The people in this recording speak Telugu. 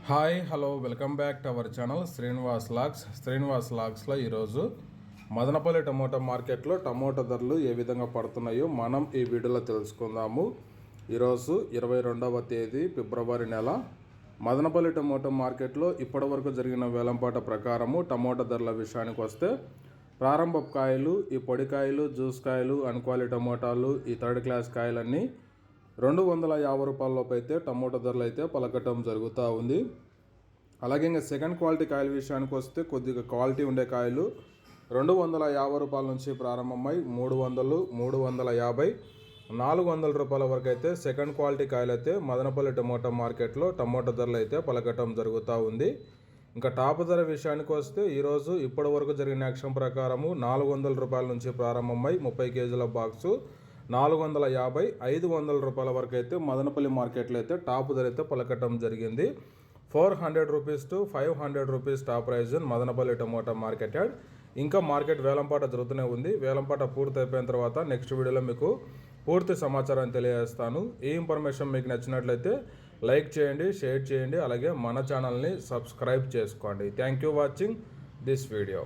Hi hello welcome back to our channel Srinivas లాగ్స్లో ఈరోజు మదనపల్లి టమోటా మార్కెట్లో టమోటా ధరలు ఏ విధంగా పడుతున్నాయో మనం ఈ వీడియోలో తెలుసుకుందాము. ఈరోజు 22వ తేదీ ఫిబ్రవరి నెల మదనపల్లి టమోటా మార్కెట్లో ఇప్పటివరకు జరిగిన వేలంపాట ప్రకారము టమోటా ధరల విషయానికి వస్తే ప్రారంభ కాయలు, ఈ పొడికాయలు, జ్యూస్ కాయలు, అన్క్వాలిటీ టమోటాలు, ఈ థర్డ్ క్లాస్ కాయలన్నీ 250 రూపాయలలోపు అయితే టమోటా ధరలు అయితే పలకటం జరుగుతూ ఉంది. అలాగే ఇంకా సెకండ్ క్వాలిటీ కాయల విషయానికి వస్తే కొద్దిగా క్వాలిటీ ఉండే కాయలు 250 రూపాయల నుంచి ప్రారంభమై 300, 350, 400 రూపాయల వరకు అయితే సెకండ్ క్వాలిటీ కాయలు అయితే మదనపల్లి టమోటా మార్కెట్లో టమోటా ధరలు అయితే పలకటం జరుగుతూ ఉంది. ఇంకా టాప్ ధర విషయానికి వస్తే ఈరోజు ఇప్పటి వరకు జరిగిన యాక్షన్ ప్రకారము 400 రూపాయల నుంచి ప్రారంభమై 30 కేజీల బాక్సు 450, 500 రూపాయల వరకు అయితే మదనపల్లి మార్కెట్లో అయితే టాప్ ధర అయితే పలకటం జరిగింది. 400 rupees to 500 rupees top price Madanapalle tomato market yard. ఇంకా మార్కెట్ వేలంపాట జరుగుతూనే ఉంది. వేలంపాట పూర్తి అయిపోయిన తర్వాత నెక్స్ట్ వీడియోలో మీకు పూర్తి సమాచారాన్ని తెలియజేస్తాను. ఈ ఇన్ఫర్మేషన్ మీకు నచ్చినట్లయితే లైక్ చేయండి, షేర్ చేయండి, అలాగే మన ఛానల్ని సబ్స్క్రైబ్ చేసుకోండి. Thank you watching this video.